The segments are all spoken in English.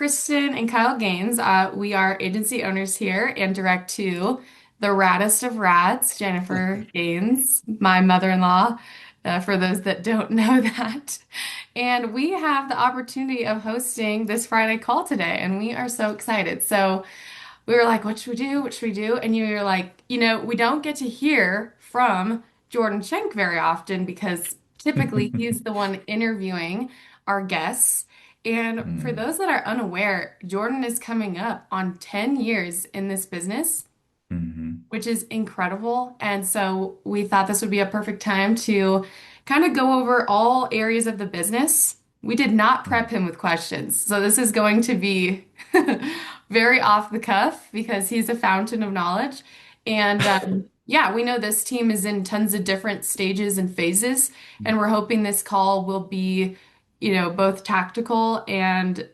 Kristen and Kyle Gaines. We are agency owners here and direct to the raddest of rads, Jennifer Gaines, my mother-in-law, for those that don't know that. And we have the opportunity of hosting this Friday call today, and we are so excited. So we were like, what should we do? What should we do? And you were like, we don't get to hear from Jordan Shank very often because typically he's the one interviewing our guests. And for Mm, those that are unaware, Jordan is coming up on 10 years in this business, hmm. which is incredible. And so we thought this would be a perfect time to kind of go over all areas of the business. We did not prep Mm. him with questions. So this is going to be very off the cuff because he's a fountain of knowledge. And yeah, we know this team is in tons of different stages and phases, and we're hoping this call will be, both tactical and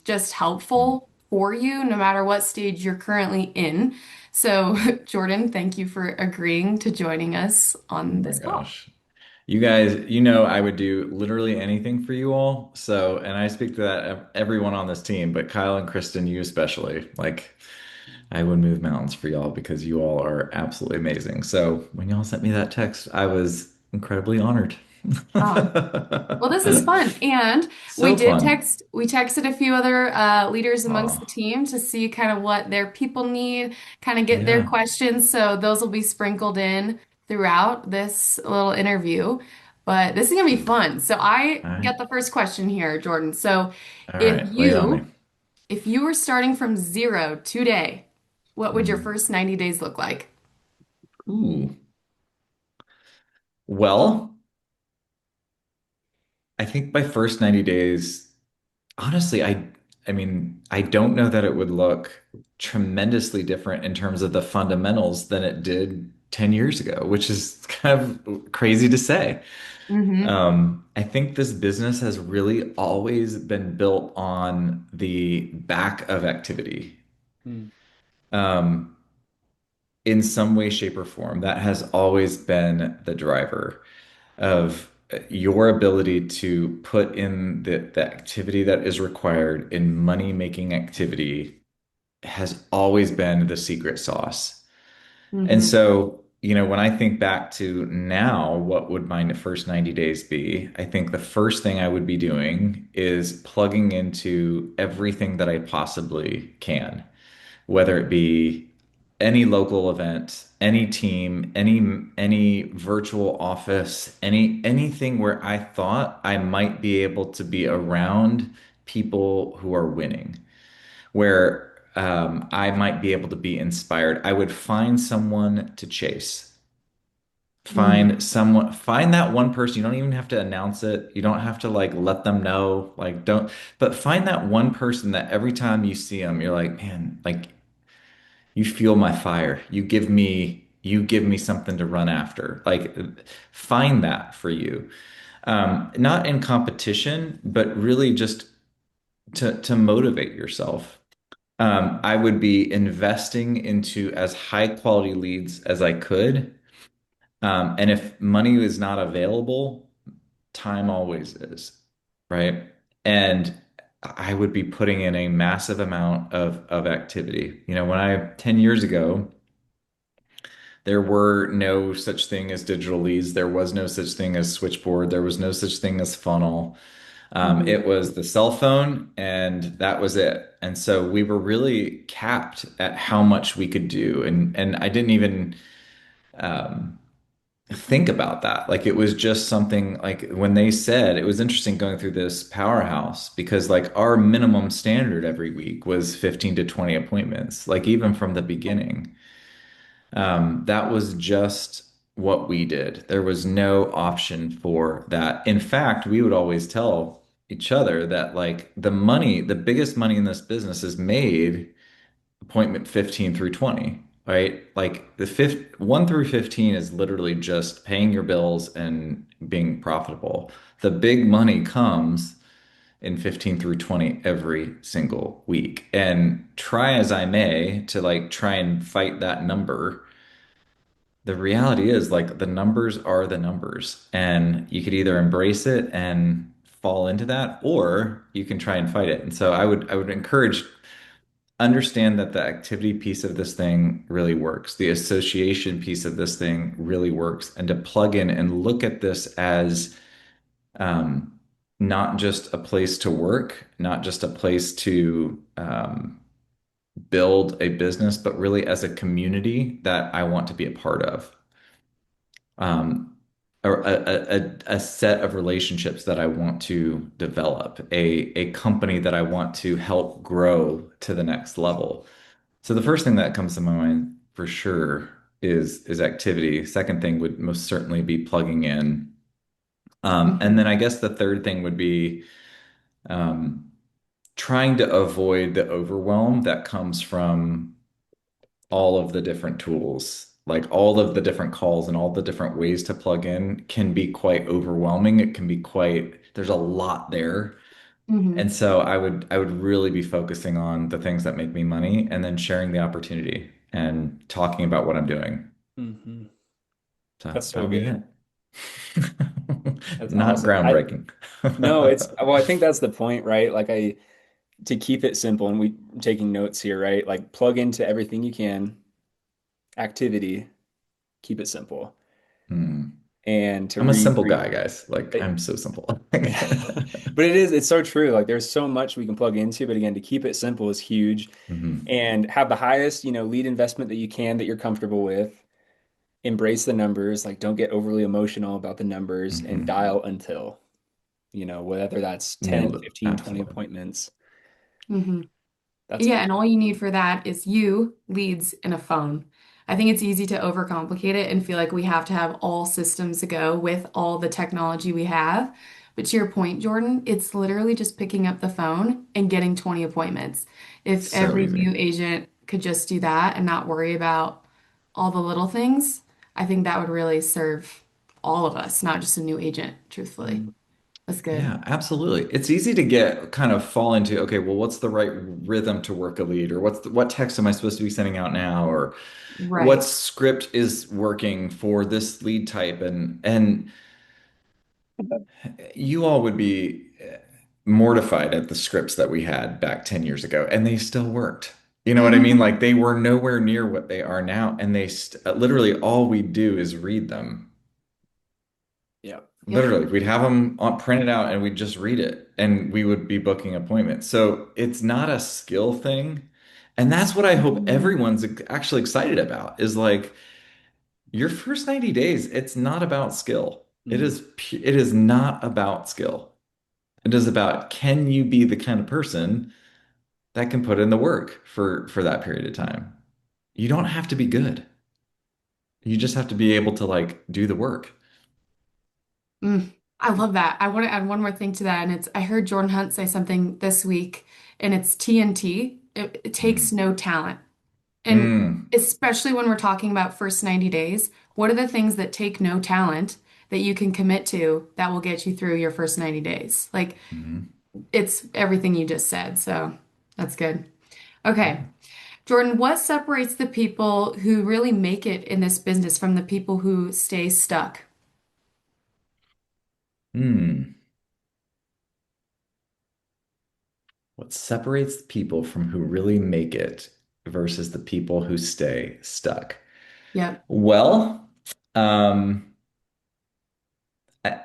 just Mm. helpful for you, no matter what stage you're currently in. So, Jordan, thank you for agreeing to joining us Oh on my this call. gosh. You guys, you know I would do literally anything for you all. So, and I speak to that everyone on this team, but Kyle and Kristen, you especially. Like, I would move mountains for y'all because you all are absolutely amazing. So, when y'all sent me that text, I was incredibly honored. Oh, well, this is fun. And So fun. we texted a few other leaders amongst the Oh, team to see kind of what their people need, kind of get their yeah. questions. So those will be sprinkled in throughout this little interview. But this is gonna be fun. So I All right. got the first question here, Jordan. So All if right. Lay it on me. you if you were starting from zero today, what would your Mm. first 90 days look like? Ooh. Well, I think my first 90 days, honestly, I mean, I don't know that it would look tremendously different in terms of the fundamentals than it did 10 years ago, which is kind of crazy to say. Mm-hmm. I think this business has really always been built on the back of activity. Mm. Um, in some way, shape, or form. That has always been the driver of your ability to put in the activity that is required in money-making activity has always been the secret sauce. And Mm-hmm. so, when I think back to now, what would my first 90 days be? I think the first thing I would be doing is plugging into everything that I possibly can, whether it be any local event, any team, any virtual office, anything where I thought I might be able to be around people who are winning, where I might be able to be inspired. I would find someone to chase. Mm-hmm. Find that one person. You don't even have to announce it. You don't have to like let them know. Like, don't, but find that one person that every time you see them, you're like, man, like you fuel my fire. You give me something to run after. Like find that for you. Not in competition, but really just to motivate yourself. I would be investing into as high quality leads as I could. And if money is not available, time always is, right? And I would be putting in a massive amount of activity. 10 years ago, there were no such thing as digital leads. There was no such thing as switchboard. There was no such thing as funnel. Mm-hmm. It was the cell phone, and that was it. And so we were really capped at how much we could do. And I didn't even um, think about that. Like it was just something like when they said it was interesting going through this powerhouse because like our minimum standard every week was 15 to 20 appointments, like even from the beginning. That was just what we did. There was no option for that. In fact, we would always tell each other that like the biggest money in this business is made appointment 15 through 20, right? Like the fifth 1 through 15 is literally just paying your bills and being profitable. The big money comes in 15 through 20 every single week. And try as I may to like try and fight that number, the reality is like the numbers are the numbers, and you could either embrace it and fall into that, or you can try and fight it. And so I would encourage understand that the activity piece of this thing really works. The association piece of this thing really works, and to plug in and look at this as um, not just a place to work, not just a place to build a business, but really as a community that I want to be a part of. Um, or a set of relationships that I want to develop, a company that I want to help grow to the next level. So the first thing that comes to my mind for sure is activity. Second thing would most certainly be plugging in. And Mhm. then I guess the third thing would be um, trying to avoid the overwhelm that comes from all of the different tools. Like all of the different calls and all the different ways to plug in can be quite overwhelming. It can be quite, there's a lot there. And Mhm. so I would really be focusing on the things that make me money and then sharing the opportunity and talking about what I'm doing. Hmm. So That's that so would be good. it. That's Not awesome. groundbreaking. No, it's, well, I think that's the point, right? Like to keep it simple, and I'm taking notes here, right? Like plug into everything you can, activity, keep it simple. Hmm. And to I'm a simple re guy, guys. Like I'm so simple. but it's so true. Like there's so much we can plug into, but again, to keep it simple is huge Mhm. and have the highest, lead investment that you can that you're comfortable with. Embrace the numbers, like don't get overly emotional about the numbers and Mhm. dial until, whether that's 10, Nailed it. 15, 20 Absolutely. appointments. Mhm. That's Yeah, and big. all you need for that is you, leads, and a phone. I think it's easy to overcomplicate it and feel like we have to have all systems to go with all the technology we have. But to your point, Jordan, it's literally just picking up the phone and getting 20 appointments. If So every easy. new agent could just do that and not worry about all the little things, I think that would really serve all of us, not just a new agent, truthfully. Mm. That's good. Yeah, absolutely. It's easy to get kind of fall into, okay, well, what's the right rhythm to work a lead, or what text am I supposed to be sending out now, or what Right. script is working for this lead type, and you all would be mortified at the scripts that we had back 10 years ago, and they still worked. You know what I mean? Like they were nowhere near what they are now, and they st literally all we do is read them. Yeah. Yep. Literally, we'd have them on, printed out and we'd just read it and we would be booking appointments. So it's not a skill thing. And that's what I hope Mhm. everyone's actually excited about is like your first 90 days, it's not about skill. Mm. It is not about skill. It is about can you be the kind of person that can put in the work for that period of time. You don't have to be good. You just have to be able to like do the work. Mm, I love that. I want to add one more thing to that, and it's I heard Jordan Hunt say something this week, and it's TNT. It takes Mm. no talent. And Mm. especially when we're talking about first 90 days, what are the things that take no talent that you can commit to that will get you through your first 90 days? Like Mhm. it's everything you just said. So that's good. Yeah. Okay. Jordan, what separates the people who really make it in this business from the people who stay stuck? Hmm. What separates the people from who really make it versus the people who stay stuck? Yep. Well, um,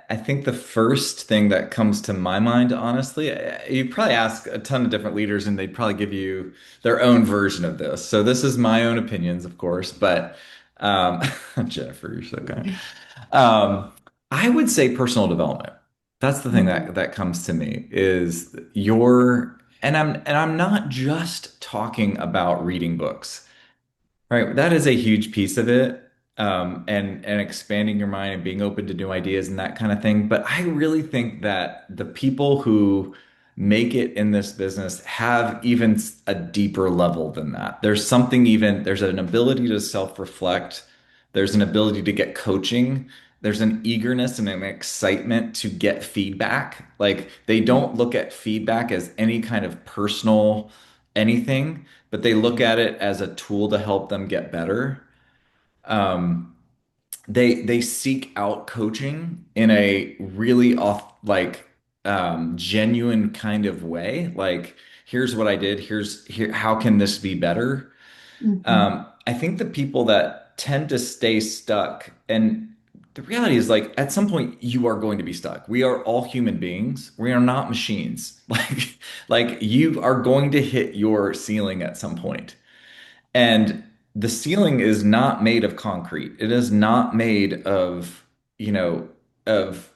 I think the first thing that comes to my mind, honestly, you probably ask a ton of different leaders and they'd probably give you their own version of this. So this is my own opinions, of course, but um, Jennifer, you're so kind. Um, I would say personal development. That's the thing Mhm. that comes to me is your, and I'm not just talking about reading books. Right, that is a huge piece of it, and expanding your mind and being open to new ideas and that kind of thing. But I really think that the people who make it in this business have even a deeper level than that. There's an ability to self-reflect. There's an ability to get coaching. There's an eagerness and an excitement to get feedback. Like they don't look at feedback as any kind of personal anything, but they look Mhm. at it as a tool to help them get better. Um, they seek out coaching in a really off like genuine kind of way. Like, here's what I did. Here, how can this be better? Mhm. I think the people that tend to stay stuck, and the reality is like at some point you are going to be stuck. We are all human beings. We are not machines. Like you are going to hit your ceiling at some point. And the ceiling is not made of concrete. It is not made of, you know, of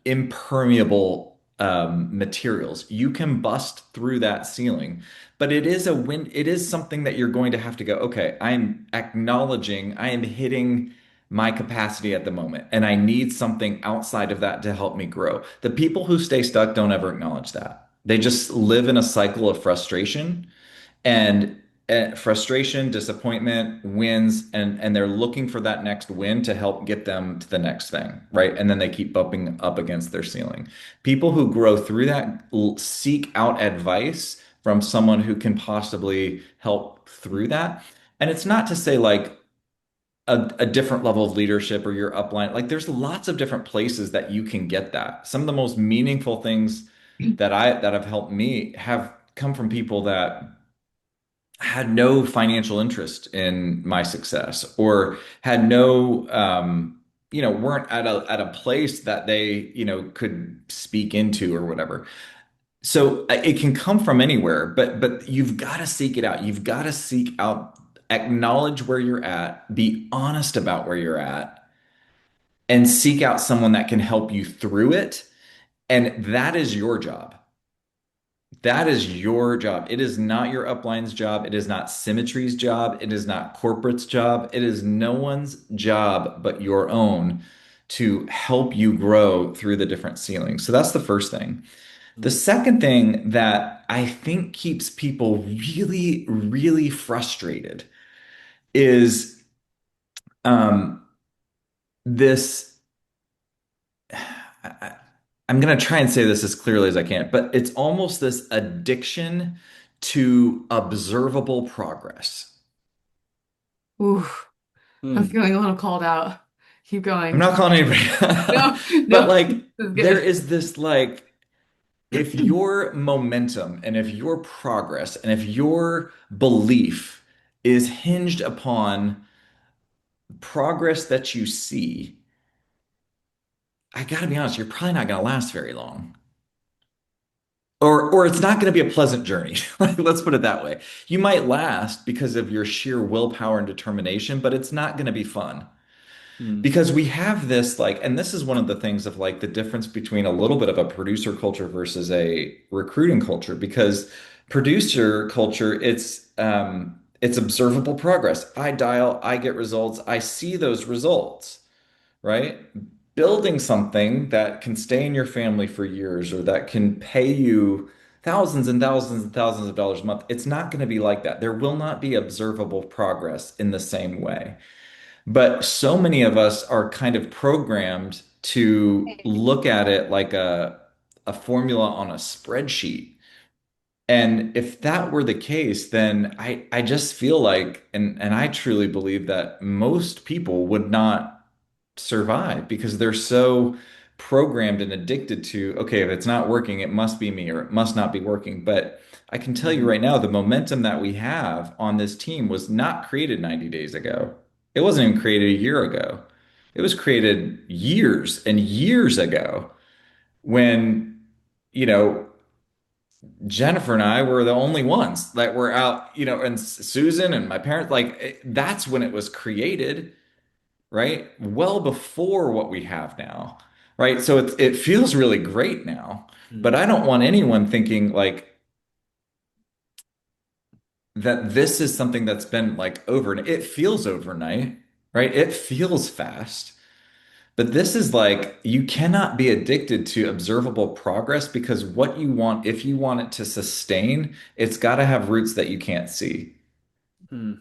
impermeable materials. You can bust through that ceiling, but it is something that you're going to have to go, okay, I'm acknowledging I am hitting my capacity at the moment, and I need something outside of that to help me grow. The people who stay stuck don't ever acknowledge that. They just live in a cycle of frustration and frustration, disappointment, wins, and they're looking for that next win to help get them to the next thing, right? And then they keep bumping up against their ceiling. People who grow through that seek out advice from someone who can possibly help through that. And it's not to say like a different level of leadership or your upline. Like there's lots of different places that you can get that. Some of the most meaningful things that have helped me have come from people that had no financial interest in my success or had no weren't at a place that they could speak into or whatever. So it can come from anywhere, but you've got to seek it out. You've got to seek out, acknowledge where you're at, be honest about where you're at, and seek out someone that can help you through it. And that is your job. That is your job. It is not your upline's job. It is not Symmetry's job. It is not corporate's job. It is no one's job but your own to help you grow through the different ceilings. So that's the first thing. The Mm. second thing that I think keeps people really, really frustrated is um, this. I, I'm going to try and say this as clearly as I can, but it's almost this addiction to observable progress. Ooh, I'm Mm. feeling a little called out. Keep I'm going. not calling anybody, No, but no, like this is there good. is this like if your momentum and if your progress and if your belief is hinged upon progress that you see, I gotta be honest, you're probably not gonna last very long. Or it's not going to be a pleasant journey. Like, let's put it that way. You might last because of your sheer willpower and determination, but it's not going to be fun. Mm. Because we have this like, and this is one of the things of like the difference between a little bit of a producer culture versus a recruiting culture. Because producer culture, it's observable progress. I dial, I get results, I see those results, right? Building something that can stay in your family for years or that can pay you thousands and thousands and thousands of dollars a month, it's not going to be like that. There will not be observable progress in the same way. But so many of us are kind of programmed to look at it like a formula on a spreadsheet. And if that were the case, then I just feel like, and I truly believe that most people would not survive because they're so programmed and addicted to, okay, if it's not working, it must be me or it must not be working. But I can tell you Mhm. right now, the momentum that we have on this team was not created 90 days ago. It wasn't even created a year ago. It was created years and years ago when, you know, Jennifer and I were the only ones that were out, and Susan and my parents, like that's when it was created, right? Well before what we have now, right? So it feels really great now, but Mm. I don't want anyone thinking like that this is something that's been like overnight. It feels overnight, right? It feels fast. But this is like you cannot be addicted to observable progress because what you want, if you want it to sustain, it's got to have roots that you can't see. Mm.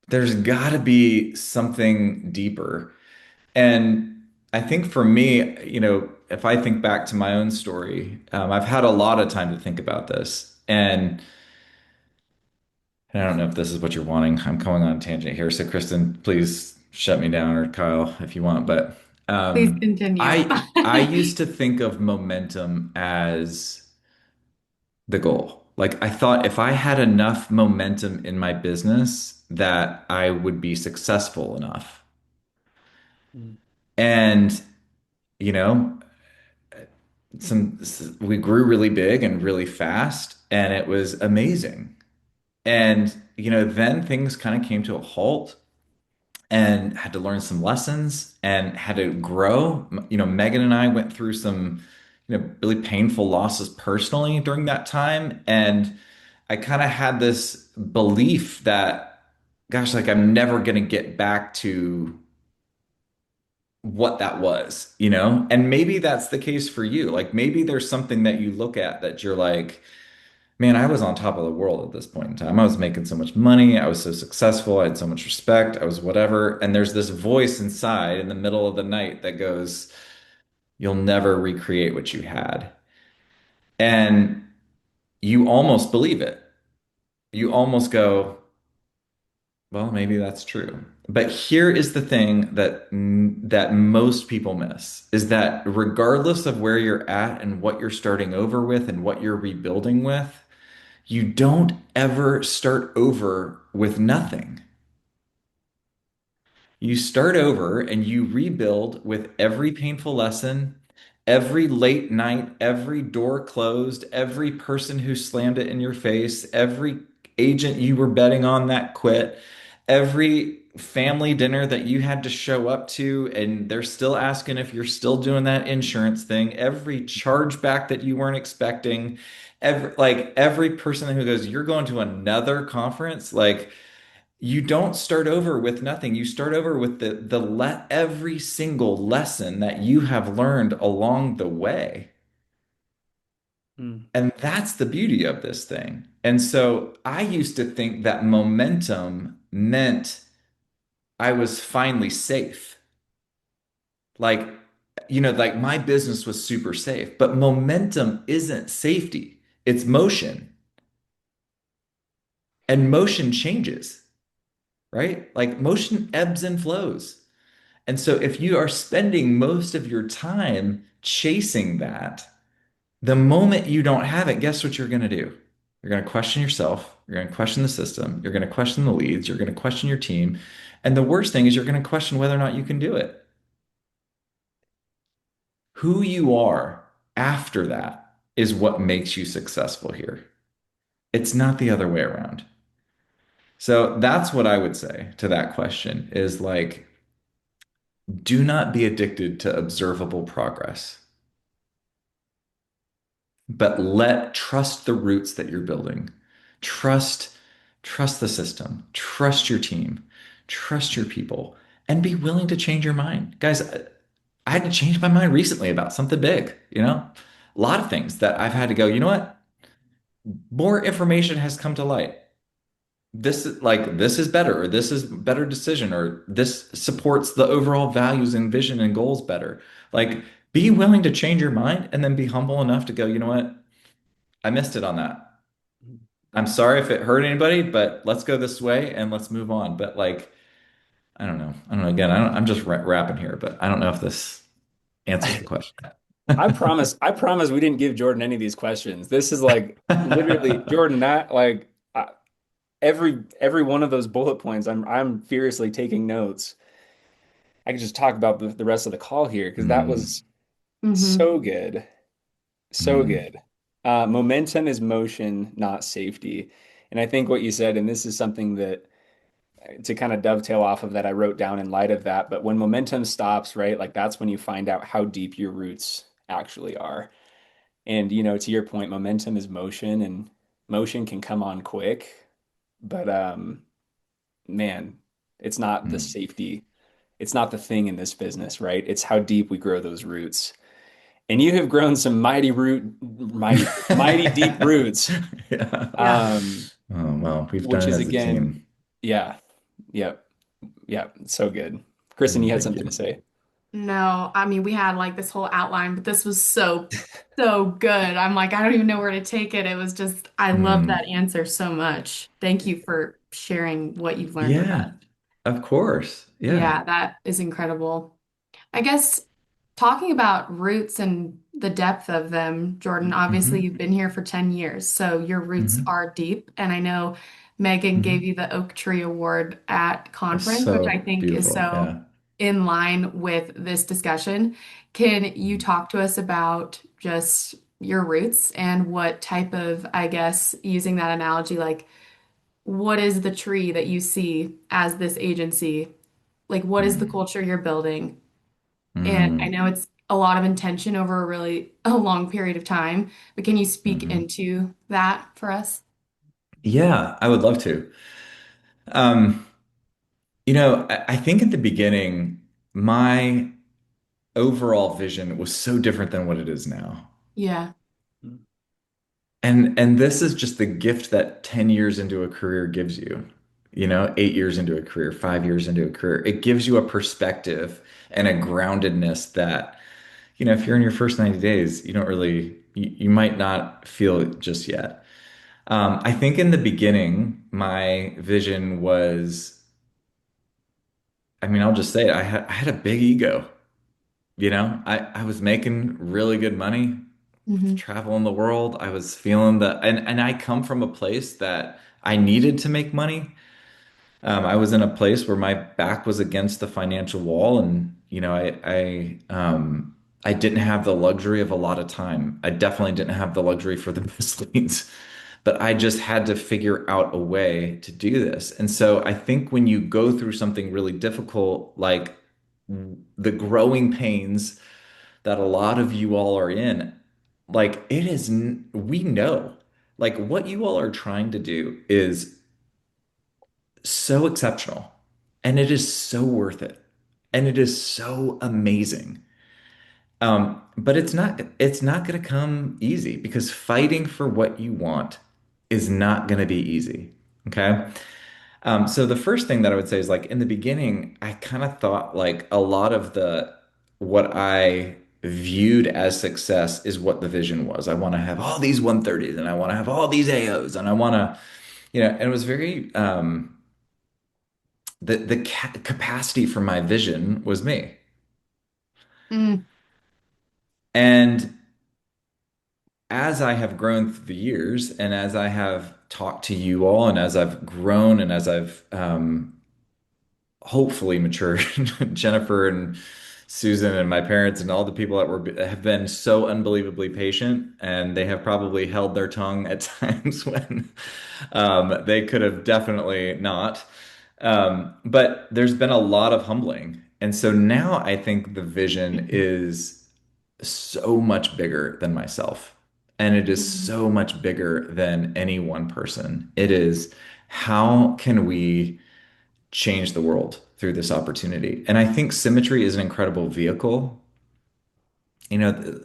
There's got to be something deeper. And I think for me, if I think back to my own story, I've had a lot of time to think about this. And I don't know if this is what you're wanting. I'm going on a tangent here. So, Kristen, please shut me down or Kyle if you want. But Please Um, continue. I used to think of momentum as the goal. Like I thought if I had enough momentum in my business that I would be successful enough. Mm. And, you know, some we grew really big and really fast and it was amazing. And, then things kind of came to a halt and had to learn some lessons and had to grow. Megan and I went through some, really painful losses personally during that time. And I kind of had this belief that, gosh, like I'm never going to get back to what that was. And maybe that's the case for you. Like maybe there's something that you look at that you're like, man, I was on top of the world at this point in time. I was making so much money. I was so successful. I had so much respect. I was whatever. And there's this voice inside in the middle of the night that goes, you'll never recreate what you had. And you almost believe it. You almost go, well, maybe that's true. But here is the thing that most people miss is that regardless of where you're at and what you're starting over with and what you're rebuilding with, you don't ever start over with nothing. You start over and you rebuild with every painful lesson, every late night, every door closed, every person who slammed it in your face, every agent you were betting on that quit, every family dinner that you had to show up to, and they're still asking if you're still doing that insurance thing, every chargeback that you weren't expecting, every person who goes, you're going to another conference, like you don't start over with nothing. You start over with every single lesson that you have learned along the way. Mm. And that's the beauty of this thing. And so I used to think that momentum meant I was finally safe. Like, like my business was super safe, but momentum isn't safety, it's motion. And motion changes, right? Like motion ebbs and flows. And so if you are spending most of your time chasing that, the moment you don't have it, guess what you're going to do? You're going to question yourself. You're going to question the system. You're going to question the leads. You're going to question your team. And the worst thing is you're going to question whether or not you can do it. Who you are after that is what makes you successful here. It's not the other way around. So that's what I would say to that question is like, do not be addicted to observable progress. But trust the roots that you're building. Trust, trust the system, trust your team, trust your people, and be willing to change your mind. Guys, I had to change my mind recently about something big. A lot of things that I've had to go, you know what? More information has come to light. This is better, or this is a better decision, or this supports the overall values and vision and goals better. Like, be willing to change your mind and then be humble enough to go, you know what? I missed it on that. I'm sorry if it hurt anybody, but let's go this way and let's move on. But like, I don't know. I don't know. Again, I'm just rapping here, but I don't know if this answers the question. I promise we didn't give Jordan any of these questions. This is like literally Jordan, that like every one of those bullet points, I'm furiously taking notes. I could just talk about the rest of the call here because that Mm, was Hmm. so good. So mm, good. Momentum is motion, not safety. And I think what you said, and this is something that to kind of dovetail off of that, I wrote down in light of that. But when momentum stops, right, like that's when you find out how deep your roots actually are. And, to your point, momentum is motion, and motion can come on quick, but man, it's not the mm. safety. It's not the thing in this business, right? It's how deep we grow those roots. And you have grown some mighty deep roots. Yeah. Yeah. Um, Oh, well, we've which done it is as a again, team. yeah, yep, yep, so good. Kristen, you had Thank something to you. say. No, I mean, we had like this whole outline, but this was so, so good. I'm like, I don't even know where to take it. It was just, I love that Mm. answer so much. Thank you for sharing what you've learned with us. Yeah, of course. Yeah. Yeah, that is incredible. I guess talking about roots and the depth of them, Jordan, obviously Hmm. you've been here for 10 years, so your roots Hmm. are deep. And I know Megan gave Hmm. you the Oak Tree Award at It's conference, which I so think is beautiful. so Yeah. in line with this discussion. Can you Mhm. talk to us about just your roots and what type of, I guess, using that analogy, like what is the tree that you see as this agency? Like, what is the Mhm. culture you're building? And I Mhm. know it's a lot of intention over a long period of time, but can you speak Mhm. into that for us? Yeah, I would love to. Um, I think at the beginning, my overall vision was so different than what it is now. Yeah. And this is just the gift that 10 years into a career gives you. 8 years into a career, 5 years into a career. It gives you a perspective and a groundedness that, if you're in your first 90 days, you might not feel it just yet. I think in the beginning, my vision was, I mean, I'll just say it, I had a big ego. I was making really good money, Hmm. traveling the world. I was feeling and I come from a place that I needed to make money. I was in a place where my back was against the financial wall, and I didn't have the luxury of a lot of time. I definitely didn't have the luxury for the misleads, but I just had to figure out a way to do this. And so I think when you go through something really difficult, like the growing pains that a lot of you all are in, like we know, like what you all are trying to do is so exceptional and it is so worth it and it is so amazing. But it's not going to come easy because fighting for what you want is not going to be easy. Okay. So the first thing that I would say is like in the beginning, I kind of thought like a lot of the what I viewed as success is what the vision was. I want to have all these 130s and I want to have all these AOs and I want to, and it was very the capacity for my vision was me. Mm, And as I have grown through the years and as I have talked to you all and as I've grown and as I've hopefully matured, Jennifer and Susan and my parents and all the people have been so unbelievably patient, and they have probably held their tongue at times when they could have definitely not. But there's been a lot of humbling, and so now I think the vision is so much bigger than myself, and it is mhm, so much bigger than any one person. It is how can we change the world through this opportunity. And I think symmetry is an incredible vehicle.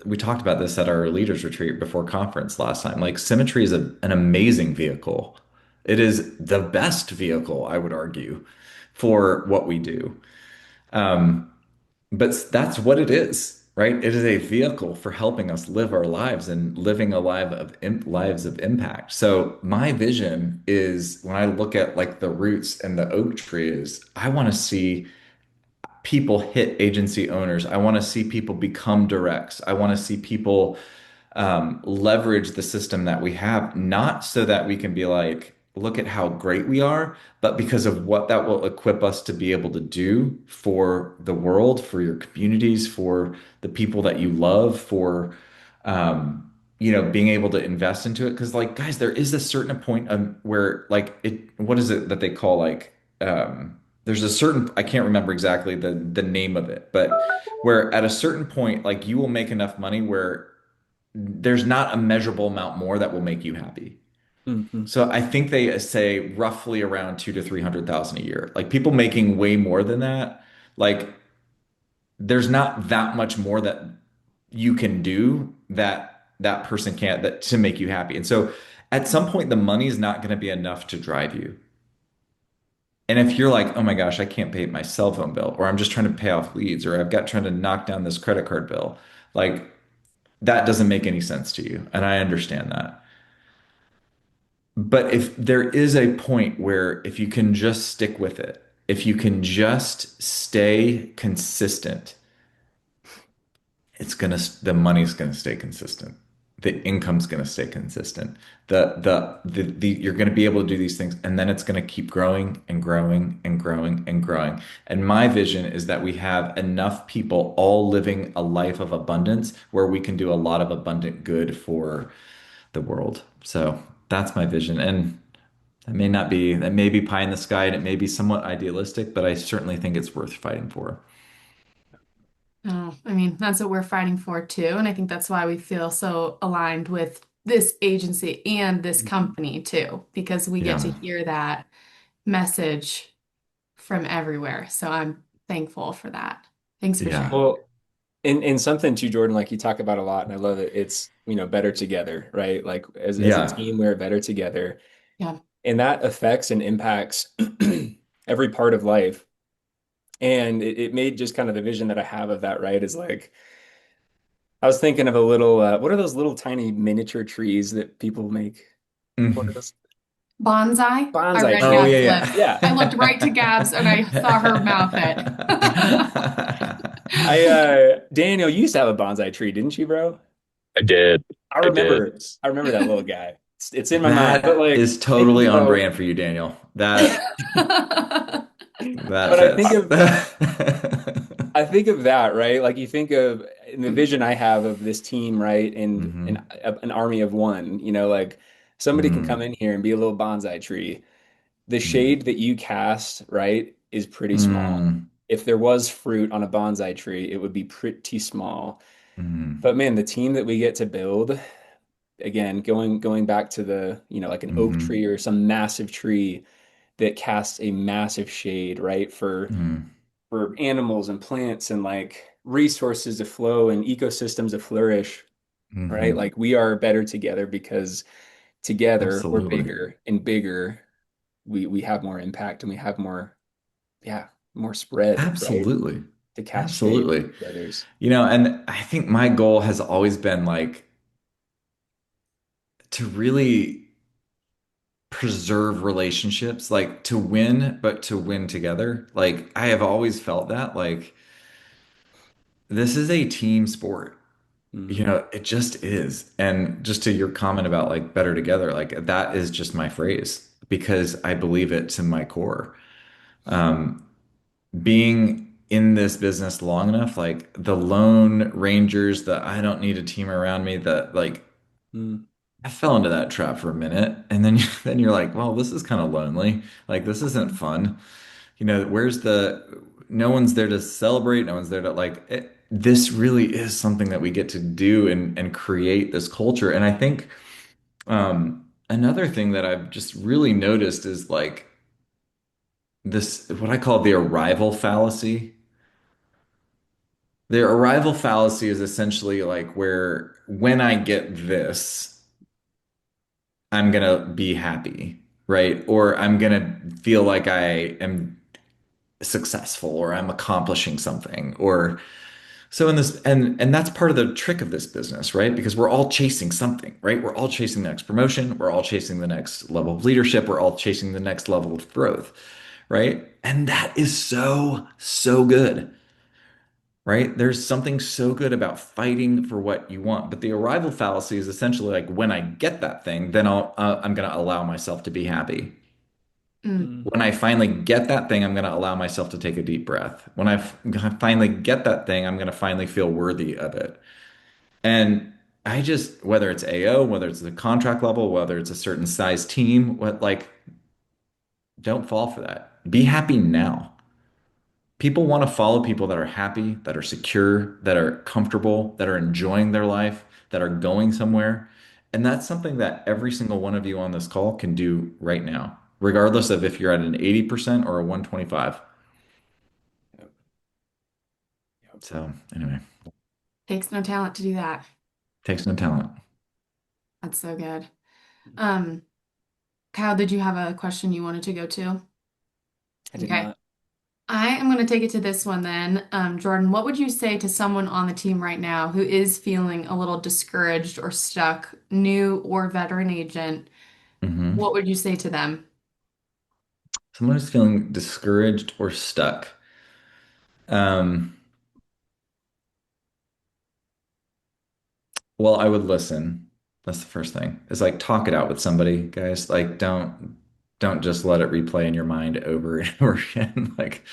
We talked about this at our leaders retreat before conference last time. Like symmetry is an amazing vehicle. It is the best vehicle, I would argue, for what we do. Um, but that's what it is, right? It is a vehicle for helping us live our lives and living a lives of impact. So my vision is when I look at like the roots and the oak tree is I want to see people hit agency owners. I want to see people become directs. I want to see people leverage the system that we have, not so that we can be like, look at how great we are, but because of what that will equip us to be able to do for the world, for your communities, for the people that you love, for being able to invest into it. Because like, guys, there is a certain point where like what is it that they call like there's a certain I can't remember exactly the name of it, but where at a certain point, like you will make enough money where there's not a measurable amount more that will make you happy. Mhm. So I think they say roughly around 2 to 300,000 a year. Like people making way more than that, like there's not that much more that you can do that that person can't that to make you happy. And so at some point the money is not going to be enough to drive you. And if you're like, oh my gosh, I can't pay my cell phone bill, or I'm just trying to pay off leads, or I've got trying to knock down this credit card bill, like that doesn't make any sense to you. And I understand that. But if there is a point where if you can just stick with it, if you can just stay consistent, the money's gonna stay consistent. The income's gonna stay consistent. You're gonna be able to do these things, and then it's gonna keep growing and growing and growing and growing. And my vision is that we have enough people all living a life of abundance where we can do a lot of abundant good for the world. So that's my vision. And that may be pie in the sky and it may be somewhat idealistic, but I certainly think it's worth fighting for. Oh, I mean, that's what we're fighting for too. And I think that's why we feel so aligned with this agency and this Mhm. company too, because we get to Yeah. hear that message from everywhere. So I'm thankful for that. Thanks for Yeah. sharing. Well, and something too, Jordan, like you talk about a lot, and I love it. It's, better together, right? Like as a Yeah. team, we're better together. Yeah. And that affects and impacts every part of life. And it made just kind of the vision that I have of that, right? Is like I was thinking of a little what are those little tiny miniature trees that people make? What are Mhm. those? Bonsai. I Bonsai read Oh trees. Gab's yeah, lips. Yeah. I looked right to Gab's and I saw her mouth it. Daniel, you used to have a bonsai tree, didn't you, bro? I did. I I did. remember I remember that little guy. It's in my mind. But that like is thinking totally on about brand for you, Daniel. That but fits. I think of that, right? Like you think of in the vision I have of this team, right? And Hmm. an army of one, like somebody can come Mm, in here and be a little bonsai tree. The mm, shade that you cast, right, is pretty small. mm, If there was fruit on a bonsai tree, it would be pretty small. mm, But man, the team that we get to build, again, going back to like an oak mm, tree or some massive tree that casts a massive shade, right, mm, for animals and plants and like resources to flow and ecosystems to flourish, right? mm. Like we are better together because together we're Absolutely. bigger and bigger. We have more impact and we have more, yeah, more spread, right? Absolutely. To cast shade Absolutely. to others. And I think my goal has always been like to really preserve relationships, like to win, but to win together. Like I have always felt that like this is a team sport. Hmm. It just is. And just to your comment about like better together, like that is just my phrase because I believe it to my core. Um, Being in this business long enough, like the lone rangers, that I don't need a team around me, that like Mm. I fell into that trap for a minute, and then then you're like, well, this is kind of lonely. Like this isn't fun. Where's the no one's there to celebrate, no one's there to this really is something that we get to do and create this culture. And I think another thing that I've just really noticed is like this what I call the arrival fallacy. The arrival fallacy is essentially like where when I get this, I'm gonna be happy, right? Or I'm gonna feel like I am successful or I'm accomplishing something. Or so in this and that's part of the trick of this business, right? Because we're all chasing something, right? We're all chasing the next promotion, we're all chasing the next level of leadership, we're all chasing the next level of growth, right? And that is so, so good. Right? There's something so good about fighting for what you want. But the arrival fallacy is essentially like when I get that thing, then I'm going to allow myself to be happy. Mm, Mm. When I finally get that thing, I'm going to allow myself to take a deep breath. When finally get that thing, I'm going to finally feel worthy of it. And whether it's AO, whether it's the contract level, whether it's a certain size team, don't fall for that. Be happy now. People want to follow people that are happy, that are secure, that are comfortable, that are enjoying their life, that are going somewhere. And that's something that every single one of you on this call can do right now, regardless of if you're at an 80% or a 125. Yep. Yep. So, anyway, takes no talent to do that. takes no talent. That's so good. Um, Kyle, did you have a question you wanted to go to? I did Okay. not. I am going to take it to this one then. Jordan, what would you say to someone on the team right now who is feeling a little discouraged or stuck, new or veteran agent? Hmm. What would you say to them? Someone who's feeling discouraged or stuck. Um, Well, I would listen. That's the first thing. It's like talk it out with somebody, guys. Like don't just let it replay in your mind over and over again. Like,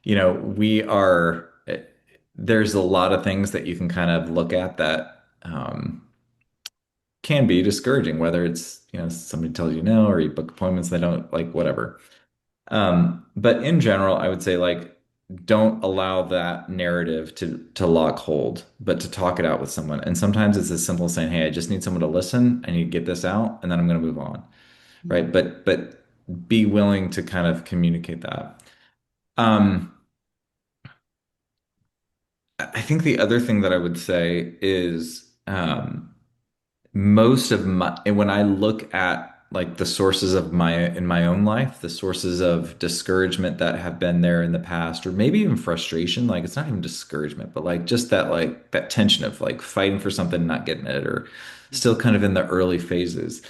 we are there's a lot of things that you can kind of look at that can be discouraging, whether it's, somebody tells you no or you book appointments they don't like, whatever. But in general, I would say like don't allow that narrative to lock hold, but to talk it out with someone. And sometimes it's as simple as saying, "Hey, I just need someone to listen. I need to get this out, and then I'm going to move on." Right? But be willing to kind of communicate that. Um, I think the other thing that I would say is most of my and when I look at like the sources of my in my own life, the sources of discouragement that have been there in the past, or maybe even frustration, like it's not even discouragement, but like that tension of like fighting for something, not getting it, or still kind of in the early phases.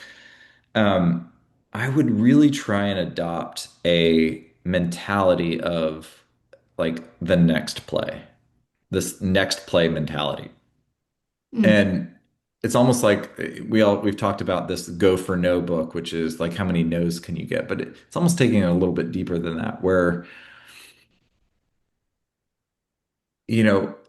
Um, I would really try and adopt a mentality of like the next play, this next play mentality. Mm, And it's almost like we've talked about this go for no book, which is like how many no's can you get? But it's almost taking it a little bit deeper than that, where,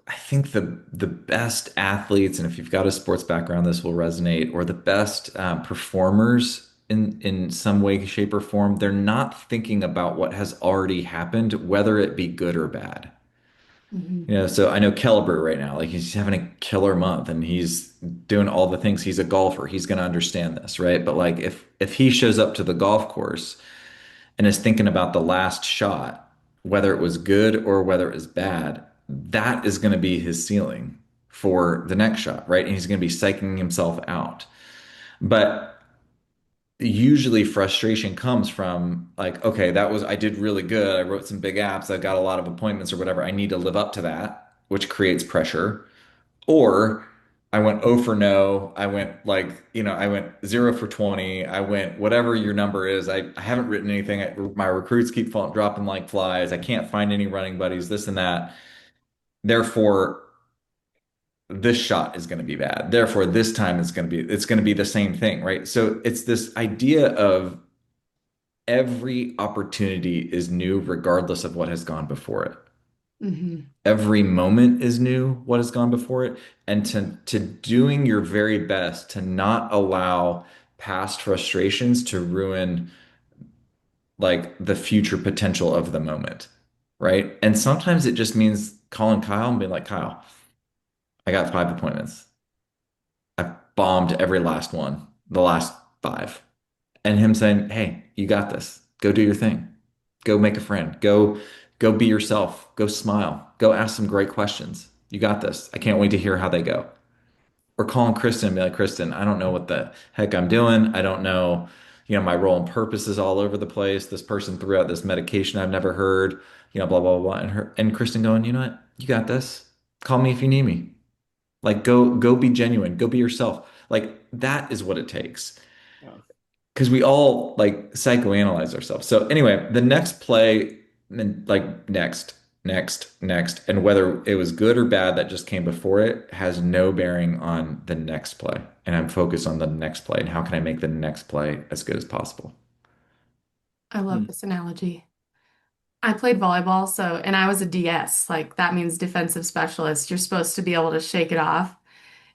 I think the best athletes, and if you've got a sports background, this will resonate, or the best performers in some way, shape, or form, they're not thinking about what has already happened, whether it be good or bad. mhm, So I know Kelleher right now, like he's having a killer month and he's doing all the things. He's a golfer. He's going to understand this, right? But like if he shows up to the golf course and is thinking about the last shot, whether it was good or whether it was bad, that is going to be his ceiling for the next shot, right? And he's going to be psyching himself out. But usually frustration comes from like, okay, I did really good. I wrote some big apps. I got a lot of appointments or whatever. I need to live up to that, which creates pressure. Or I went 0 for no. I went like, I went 0 for 20. I went whatever your number is. I haven't written anything. My recruits keep dropping like flies. I can't find any running buddies, this and that. Therefore, this shot is going to be bad. Therefore, this time it's going to be the same thing, right? So it's this idea of every opportunity is new regardless of what has gone before it. mhm, Every moment is new what has gone before it, and to doing your very best to not allow past frustrations to ruin like the future potential of the moment, right? And sometimes it just means calling Kyle and being like, Kyle, I got 5 appointments. I bombed every last one, the last five. And him saying, "Hey, you got this. Go do your thing. Go make a friend. Go be yourself. Go smile. Go ask some great questions. You got this. I can't wait to hear how they go." Or calling Kristen and be like, "Kristen, I don't know what the heck I'm doing. I don't know, my role and purpose is all over the place. This person threw out this medication I've never heard, blah, blah, blah." And Kristen going, "You know what? You got this. Call me if you need me. Like go be genuine. Go be yourself." Like that is what it takes Yeah. because we all like psychoanalyze ourselves. So anyway, the next play, and like next, and whether it was good or bad that just came before it has no bearing on the next play. And I'm focused on the next play and how can I make the next play as good as possible. I love Hmm. this analogy. I played volleyball, so, and I was a DS, like that means defensive specialist. You're supposed to be able to shake it off.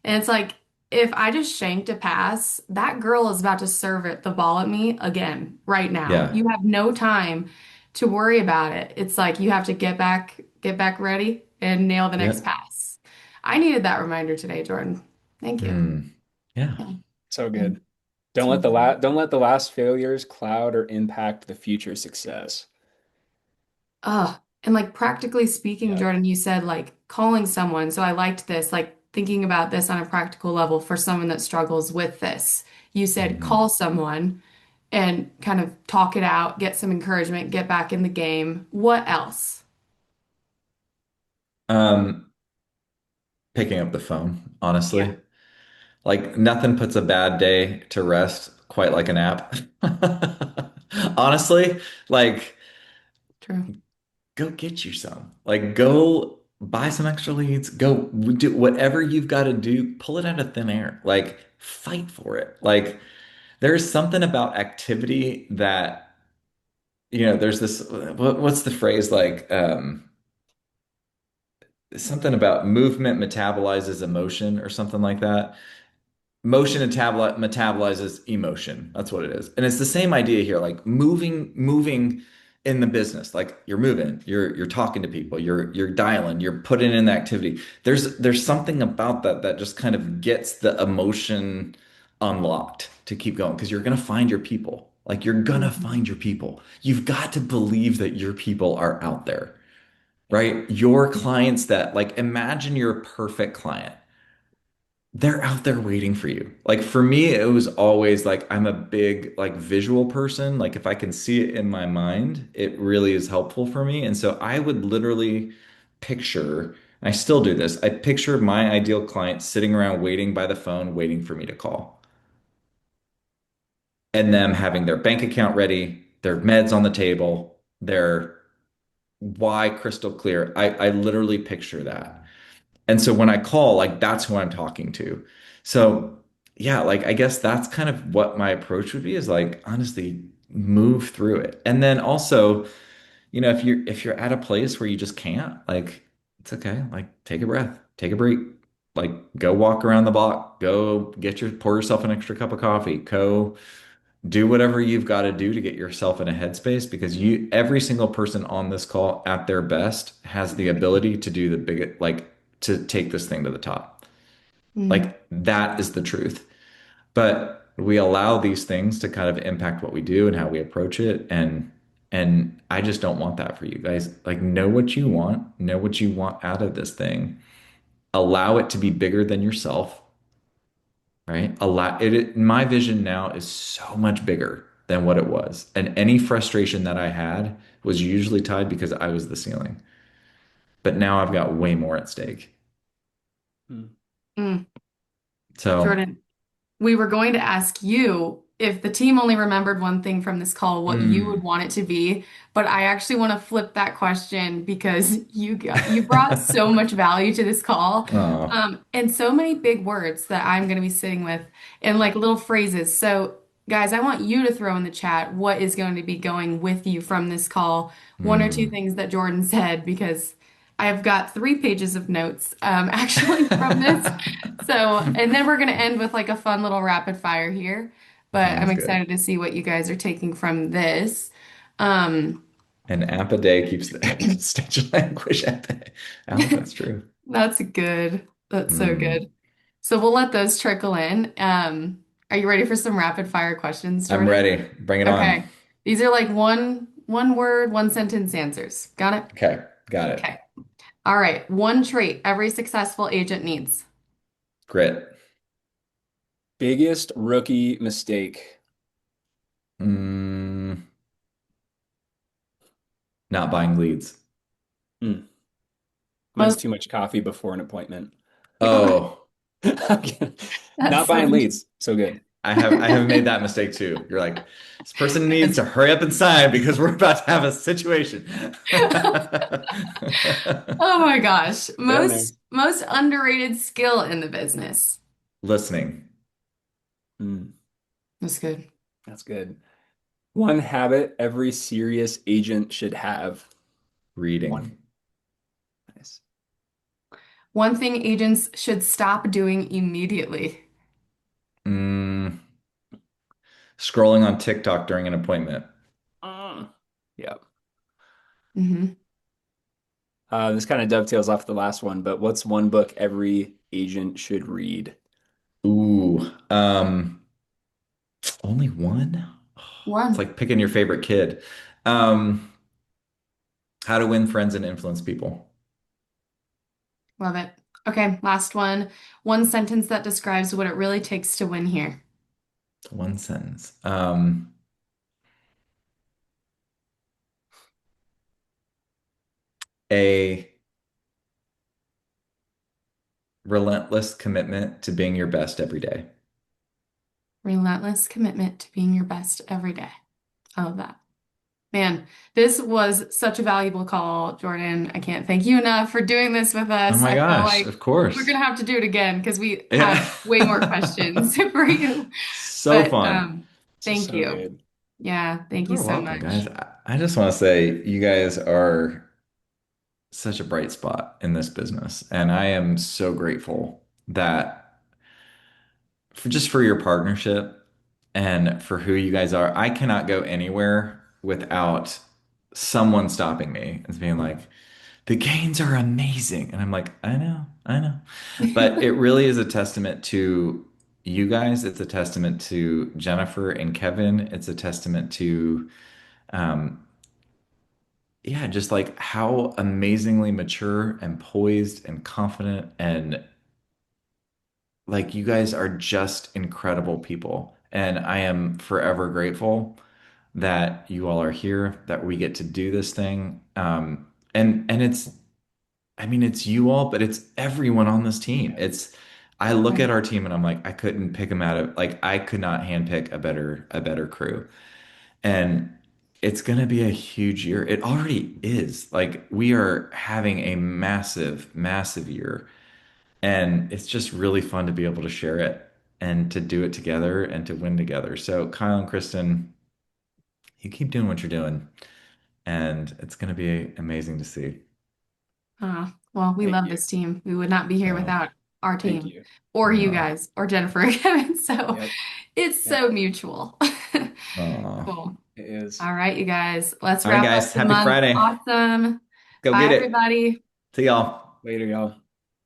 And it's like, if I just shanked a pass, that girl is about to serve the ball at me again right now. Yeah. You have no time to worry about it. It's like you have to get back ready and nail the next Yep. pass. I needed that reminder today, Jordan. Thank you. Mm. Yeah. Yeah. So And good. so good. Don't let the last failures cloud or impact the future success. And like practically speaking, Yeah. Jordan, you said like calling someone. So I liked this, like thinking about this on a practical level for someone that struggles with this. You said Hmm. call someone and kind of talk it out, get some encouragement, get back in the game. What else? Um, Picking up the phone, Yeah, honestly. Like nothing puts a bad day to rest quite like an app. Honestly, like true. go get you some. Like go buy some extra leads, go do whatever you've got to do, pull it out of thin air. Like fight for it. Like there's something about activity that, there's this what's the phrase like something about movement metabolizes emotion or something like that. Motion metabolizes emotion. That's what it is. And it's the same idea here, like moving in the business. Like you're moving, you're talking to people, you're dialing, you're putting in the activity. There's something about that that just kind of gets the emotion unlocked to keep going because you're gonna find your people. Like you're gonna Mhm. find your people. You've got to believe that your people are out there, right? Your clients that like imagine your perfect client, they're out there waiting for you. Like for me, it was always like I'm a big like visual person. Like if I can see it in my mind, it really is helpful for me. And so I would literally picture, I still do this. I picture my ideal client sitting around waiting by the phone, waiting for me to call. And them having their bank account ready, their meds on the table, their why crystal clear. I literally picture that. And so when I call, like that's who I'm talking to. So yeah, like I guess that's kind of what my approach would be is like honestly move through it. And then also, if you're at a place where you just can't, like it's okay. Like take a breath, take a break. Like go walk around the block, go pour yourself an extra cup of coffee, go do whatever you've got to do to get yourself in a headspace because every single person on this call at their best has the ability to do the big like to take this thing to the top. Mm. Like that is the truth. But we allow these things to kind of impact what we do and how we approach it and I just don't want that for you guys. Like know what you want out of this thing. Allow it to be bigger than yourself, right? My vision now is so much bigger than what it was. And any frustration that I had was usually tied because I was the ceiling. But now I've got way more at stake. Mm. Mm. So, Jordan, we were going to ask you if the team only remembered one thing from this call, what you would mm. want it to be. But I actually want to flip that question because you brought so much value to this call, Oh, and so many big words that I'm going to be sitting with and like little phrases. So, guys, I want you to throw in the chat what is going to be going with you from this call. One or two mm. things that Jordan said because I've got 3 pages of notes actually from this. So, and then we're going to end with like a fun little rapid fire here. But I'm Sounds good. excited to see what you guys are taking from this. Um, An app a day keeps the extension language at bay. Alex, that's true. that's good. That's so Mm. good. So we'll let those trickle in. Are you ready for some rapid fire questions, I'm Jordan? ready. Bring it on. Okay. These are like one word, one sentence answers. Got it? Okay, got it. Okay. All right. One trait every successful agent needs. Grit. Biggest rookie mistake. Mm, not buying leads. Mm. Mine's Most too much coffee before an appointment. Oh, I'm kidding. that's Not so buying interesting. leads. So good. I have made that mistake too. You're like, this person needs to hurry up and sign because we're about to have a situation. Oh my gosh. Been there. Most underrated skill in the business. Listening, Mm. That's good. That's good. One habit every serious agent should have. One. reading, Nice. One thing agents should stop doing immediately. mm, scrolling on TikTok during an appointment. Yeah. Hmm. This kind of dovetails off the last one, but what's one book every agent should read? Ooh, only one? It's One. like picking your favorite kid. Um, How to Win Friends and Influence People. Love it. Okay, last one. One sentence that describes what it really takes to win here. One sentence. A relentless commitment to being your best every day. Relentless commitment to being your best every day. I love that. Man, this was such a valuable call, Jordan. I can't thank you enough for doing this with Oh us. my I feel gosh, like of we're course. gonna have to do it again because we Yeah. have way more questions for you. So But fun. thank So you. good. Yeah, thank you You're so welcome, guys. much. I just want to say you guys are such a bright spot in this business. And I am so grateful that for just for your partnership and for who you guys are. I cannot go anywhere without someone stopping me and being like, the gains are amazing. And I'm like, I know, I know. But it really is a testament to you guys. It's a testament to Jennifer and Kevin. It's a testament to, um, yeah, just like how amazingly mature and poised and confident and like you guys are just incredible people. And I am forever grateful that you all are here, that we get to do this thing. And it's I mean it's you all, but it's everyone on this team. It's I look at Right. our team and I'm like, I couldn't pick them out of like I could not handpick a better crew. And it's gonna be a huge year. It already is. Like we are having a massive, massive year. And it's just really fun to be able to share it and to do it together and to win together. So, Kyle and Kristen, you keep doing what you're doing, and it's going to be amazing to see. Well, we Thank love you. this team. We would not be here Oh, without our Thank team you. or you oh, guys or Jennifer and Kevin. So Yep. it's Yep. so mutual. oh. Cool. It is. All right, you guys, let's All right, wrap up guys. the Happy month. Friday. Awesome. Go Bye, get it. everybody. See y'all. Later, y'all.